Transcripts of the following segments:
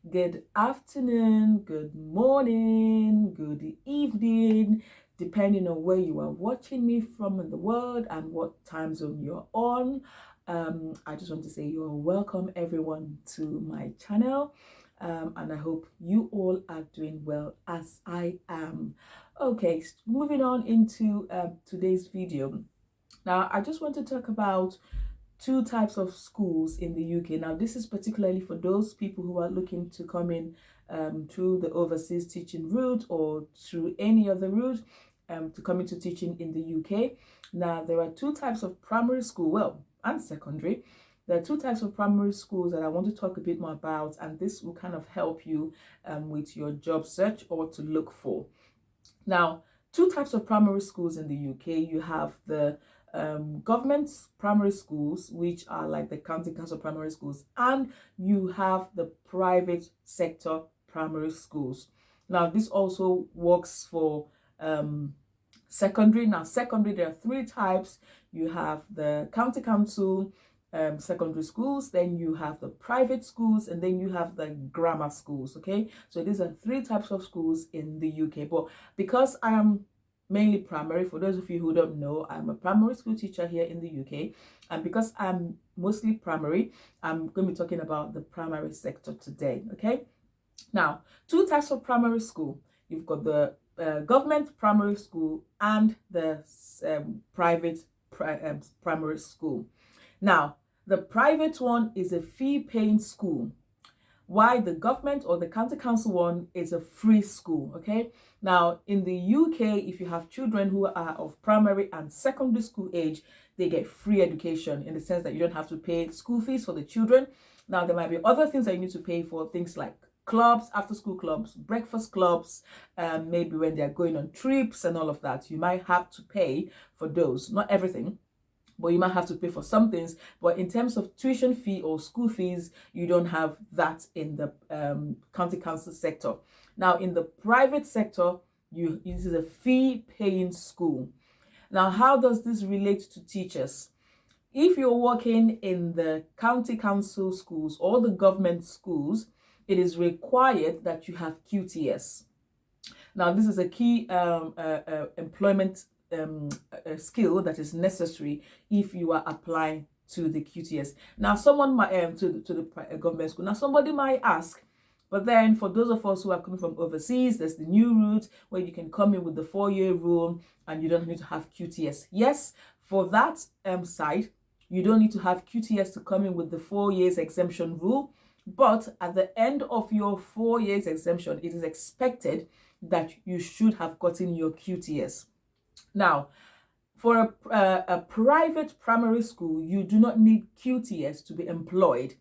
good afternoon, good morning, good evening, depending on where you are watching me from in the world and what time zone you're on. I just want to say you're welcome everyone to my channel. And I hope you all are doing well as I am. Okay, moving on into today's video. Now, I just want to talk about two types of schools in the UK. Now, this is particularly for those people who are looking to come in through the overseas teaching route or through any other route to come into teaching in the UK. Now, there are two types of primary school, well, and secondary. There are two types of primary schools that I want to talk a bit more about, and this will kind of help you with your job search or to look for. Now, two types of primary schools in the UK. You have the government primary schools, which are like the county council primary schools, and you have the private sector primary schools. Now, this also works for secondary. Now, secondary, there are three types. You have the county council secondary schools, then you have the private schools, and then you have the grammar schools. Okay, so these are three types of schools in the UK. But because I am mainly primary, for those of you who don't know, I'm a primary school teacher here in the UK, and because I'm mostly primary, I'm going to be talking about the primary sector today. Okay, now, two types of primary school. You've got the government primary school and the private primary school. Now, the private one is a fee-paying school, while the government or the county council one is a free school. Okay, now in the UK, if you have children who are of primary and secondary school age, they get free education in the sense that you don't have to pay school fees for the children. Now, there might be other things that you need to pay for, things like clubs, after school clubs, breakfast clubs, maybe when they're going on trips and all of that. You might have to pay for those, not everything, but you might have to pay for some things. But in terms of tuition fee or school fees, you don't have that in the county council sector. Now, in the private sector, this is a fee-paying school. Now, how does this relate to teachers? If you're working in the county council schools or the government schools, it is required that you have QTS. Now, this is a key employment skill that is necessary if you are applying to the QTS. Now, someone might to the government school. Now, somebody might ask, but then for those of us who are coming from overseas, there's the new route where you can come in with the 4-year rule and you don't need to have QTS. Yes, for that side, you don't need to have QTS to come in with the 4 years exemption rule. But at the end of your 4 years exemption, it is expected that you should have gotten your QTS. Now, for a private primary school, you do not need QTS to be employed.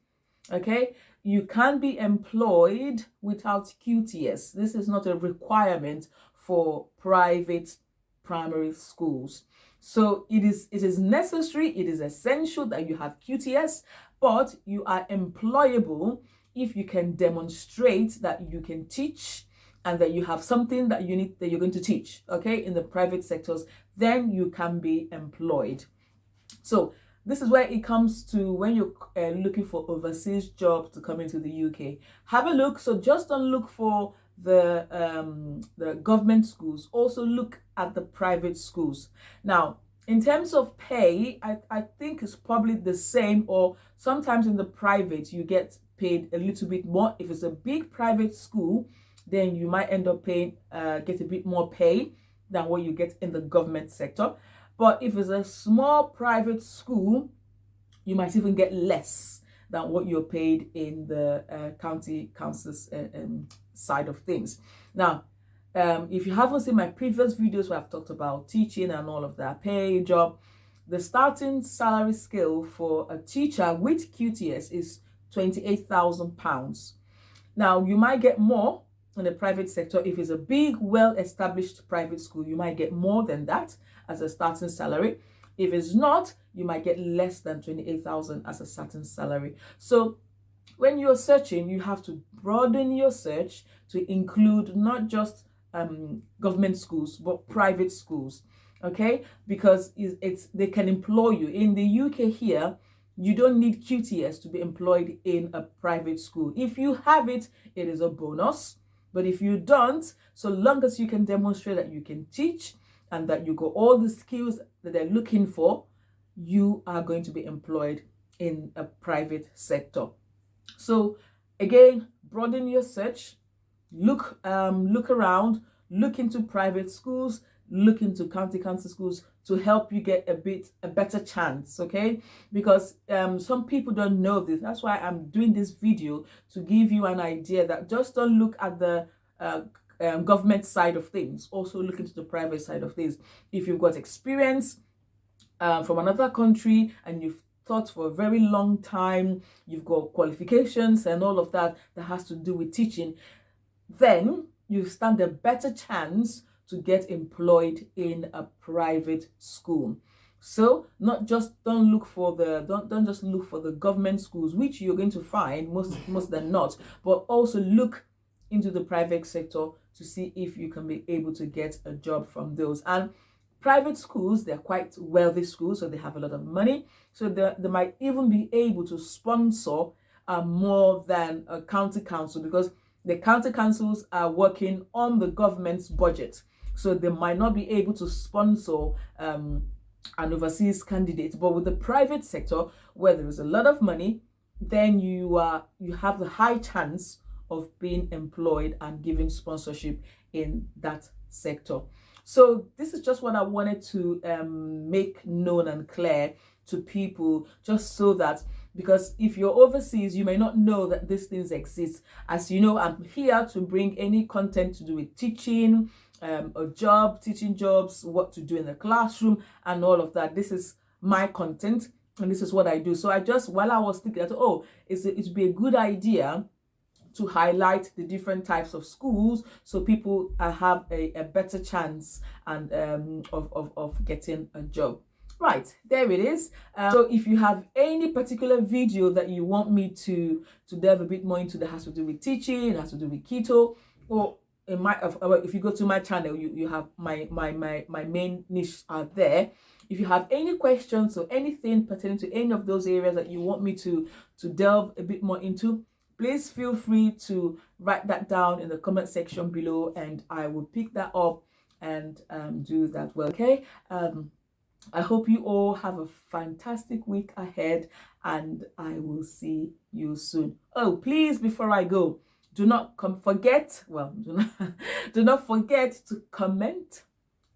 Okay, you can be employed without QTS. This is not a requirement for private primary schools. So it is necessary, it is essential that you have QTS, but you are employable if you can demonstrate that you can teach and that you have something that you're going to teach. Okay, in the private sectors, then you can be employed. So this is where it comes to when you're looking for overseas jobs to come into the UK. Have a look. So just don't look for the government schools. Also look at the private schools. Now, in terms of pay, I think it's probably the same, or sometimes in the private you get paid a little bit more. If it's a big private school, then you might end up paying get a bit more pay than what you get in the government sector. But if it's a small private school, you might even get less than what you're paid in the county council's side of things. Now, if you haven't seen my previous videos where I've talked about teaching and all of that, pay, job, the starting salary scale for a teacher with QTS is £28,000. Now, you might get more in the private sector. If it's a big, well-established private school, you might get more than that as a starting salary. If it's not, you might get less than 28,000 as a starting salary. So when you're searching, you have to broaden your search to include not just government schools, but private schools. Okay, because they can employ you. In the UK here, You don't need QTS to be employed in a private school. If you have it, it is a bonus. But if you don't, so long as you can demonstrate that you can teach and that you got all the skills that they're looking for, you are going to be employed in a private sector. So again, broaden your search, look around, look into private schools, look into county council schools to help you get a better chance, okay? Because some people don't know this. That's why I'm doing this video, to give you an idea that just don't look at the government side of things, also look into the private side of things. If you've got experience from another country and you've taught for a very long time, you've got qualifications and all of that has to do with teaching, then you stand a better chance to get employed in a private school. So don't just look for the government schools, which you're going to find most than not, but also look into the private sector to see if you can be able to get a job from those. And private schools, they're quite wealthy schools, so they have a lot of money, so they might even be able to sponsor more than a county council, because the county councils are working on the government's budget, so they might not be able to sponsor an overseas candidate. But with the private sector, where there is a lot of money, then you have the high chance of being employed and given sponsorship in that sector. So this is just what I wanted to make known and clear to people, just so that, because if you're overseas, you may not know that these things exist. As you know, I'm here to bring any content to do with teaching, a job, teaching jobs, what to do in the classroom, and all of that. This is my content, and this is what I do. So I just, while I was thinking that, oh, it'd be a good idea to highlight the different types of schools, so people have a better chance and of getting a job. Right, there it is. So if you have any particular video that you want me to delve a bit more into that has to do with teaching, has to do with keto, or if you go to my channel, you have my main niche out there. If you have any questions or anything pertaining to any of those areas that you want me to delve a bit more into, please feel free to write that down in the comment section below, and I will pick that up and do that well, okay? I hope you all have a fantastic week ahead, and I will see you soon. Oh, please, before I go, do not forget to comment,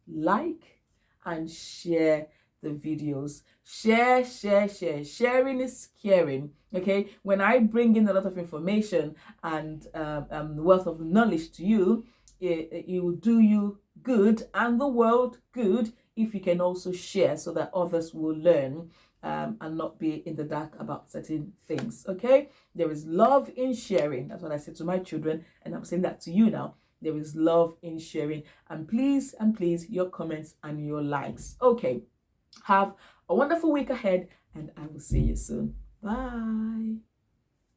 like, and share the videos. Share. Sharing is caring, okay? When I bring in a lot of information and wealth of knowledge to you, it will do you good and the world good if you can also share, so that others will learn and not be in the dark about certain things, okay? There is love in sharing. That's what I said to my children, and I'm saying that to you now. There is love in sharing. And please, your comments and your likes. Okay, have a wonderful week ahead, and I will see you soon. Bye.